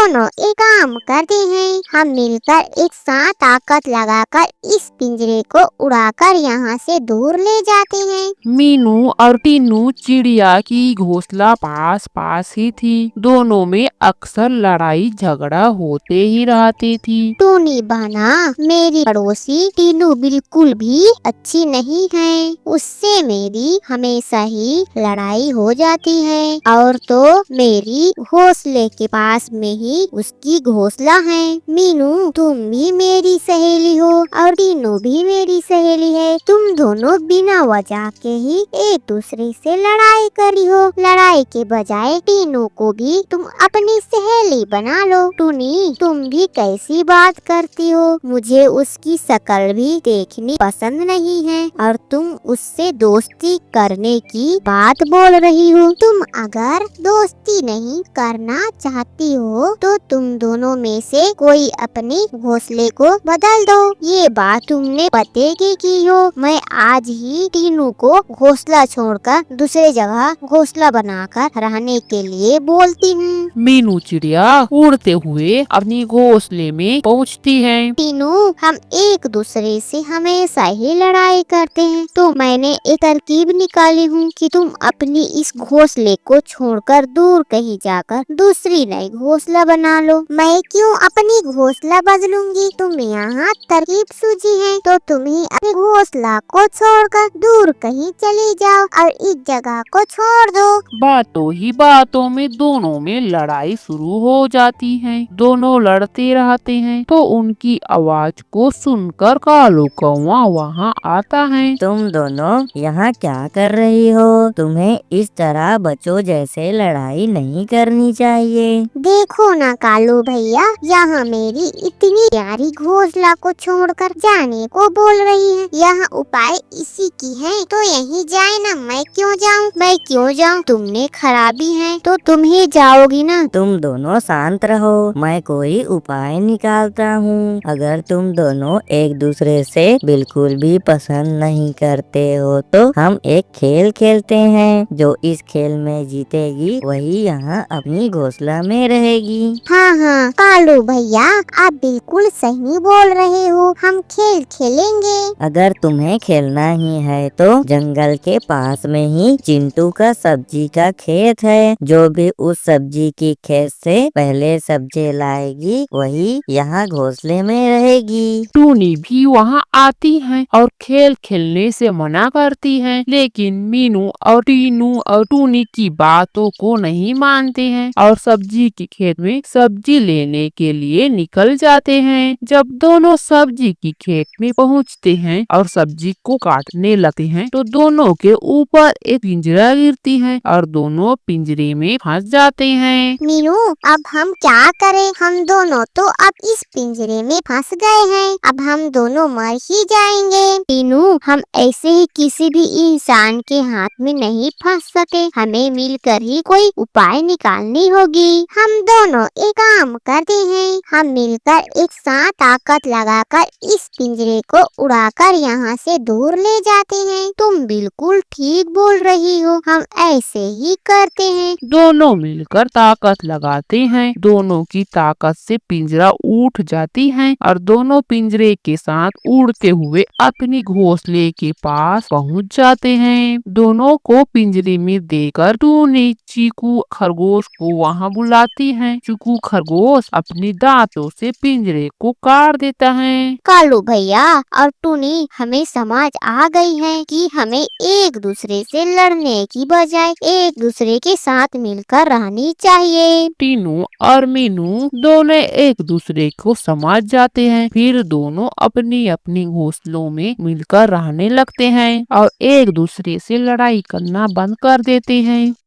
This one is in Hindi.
दोनों एक काम करते हैं, हम मिलकर एक साथ ताकत लगाकर इस पिंजरे को उड़ाकर यहाँ से दूर ले जाते हैं। मीनू और टीनू चिड़िया की घोंसला पास पास ही थी। दोनों में अक्सर लड़ाई झगड़ा होते ही रहती थी। टूनी बहना, मेरी पड़ोसी टीनू बिल्कुल भी अच्छी नहीं है, उससे मेरी हमेशा ही लड़ाई हो जाती है। और तो मेरी घोंसले के पास में ही उसकी घोंसला है। मीनू, तुम भी मेरी सहेली हो और टीनू भी मेरी सहेली है। तुम दोनों बिना वजह के ही एक दूसरे से लड़ाई करी हो। लड़ाई के बजाय टीनू को भी तुम अपनी सहेली बना लो। टूनी, तुम भी कैसी बात करती हो? मुझे उसकी शक्ल भी देखनी पसंद नहीं है और तुम उससे दोस्ती करने की बात बोल रही हो। तुम अगर दोस्ती नहीं करना चाहती हो तो तुम दोनों में से कोई अपने घोंसले को बदल दो। ये बात तुमने पते की हो। मैं आज ही टीनू को घोंसला छोड़कर दूसरे जगह घोंसला बनाकर रहने के लिए बोलती हूँ। मीनू चिड़िया उड़ते हुए अपनी घोंसले में पहुँचती है। टीनू, हम एक दूसरे से हमेशा ही लड़ाई करते हैं, तो मैंने एक तरकीब निकाली हूँ कि तुम अपनी इस घोंसले को छोड़कर दूर कहीं जाकर दूसरी नई घोंसला बना लो। मैं क्यों अपनी घोंसला बदलूंगी? तुम यहाँ तरकीब सूझी है तो तुम ही अपने घोंसला को छोड़कर दूर कहीं चली जाओ और इस जगह को छोड़ दो। बातों ही बातों में दोनों में लड़ाई शुरू हो जाती है। दोनों लड़ते रहते हैं तो उनकी आवाज को सुनकर कालू कौवा वहाँ आता है। तुम दोनों यहाँ क्या कर रही हो? तुम्हें इस तरह बच्चों जैसे लड़ाई नहीं करनी चाहिए। देखो ना कालू भैया, यहाँ मेरी इतनी प्यारी घोंसला को छोड़कर जाने को बोल रही है। यहाँ उपाय इसी की है तो यहीं जाए ना। मैं क्यों जाऊँ? तुमने खराबी है तो तुम ही जाओगी ना। तुम दोनों शांत रहो, मैं कोई उपाय निकालता हूँ। अगर तुम दोनों एक दूसरे से बिल्कुल भी पसंद नहीं करते हो तो हम एक खेल खेलते हैं। जो इस खेल में जीतेगी वही यहाँ अपनी घोंसला में रहेगी। हाँ कालू भैया, आप बिल्कुल सही बोल रहे हो, हम खेल खेलेंगे। अगर तुम्हें खेलना ही है तो जंगल के पास में ही चिंटू का सब्जी का खेत है। जो भी उस सब्जी की खेत से पहले सब्जी लाएगी वही यहाँ घोंसले में रहेगी। टूनी भी वहाँ आती है और खेल खेलने से मना करती है, लेकिन मीनू और टीनू और टूनी की बातों को नहीं मानते हैं और सब्जी के खेत में सब्जी लेने के लिए निकल जाते हैं। जब दोनों सब्जी की खेत में पहुँचते हैं और सब्जी को काटने लगते हैं तो दोनों के ऊपर एक पिंजरा गिरती है और दोनों पिंजरे में फंस जाते हैं। मीनू, अब हम क्या करें? हम दोनों तो अब इस पिंजरे में फंस गए हैं, अब हम दोनों मर ही जाएंगे। मीनू, हम ऐसे ही किसी भी इंसान के हाथ में नहीं फंस सके, हमें मिलकर ही कोई उपाय निकालनी होगी। हम दोनों एक काम करते हैं, हम मिलकर एक साथ ताकत लगाकर इस पिंजरे को उड़ाकर यहाँ से दूर ले जाते हैं। तुम बिल्कुल ठीक बोल रही हो, हम ऐसे ही करते हैं। दोनों मिलकर ताकत लगाते हैं। दोनों की ताकत से पिंजरा उठ जाती है और दोनों पिंजरे के साथ उड़ते हुए अपनी घोंसले के पास पहुंच जाते हैं। दोनों को पिंजरे में देखकर टूनी चीकू खरगोश को वहां बुलाती है। चीकू खरगोश अपने दांतों से पिंजरे को काट देता है। कालू भैया और टूनी, हमें समझ आ गई है कि हमें एक दूसरे से लड़ने की बजाय एक दूसरे के साथ मिलकर रहनी चाहिए। टीनू और मीनू दोनों एक दूसरे को समझ जाते हैं। फिर दोनों अपनी अपनी घोंसलों में मिलकर रहने लगते हैं और एक दूसरे से लड़ाई करना बंद कर देते हैं।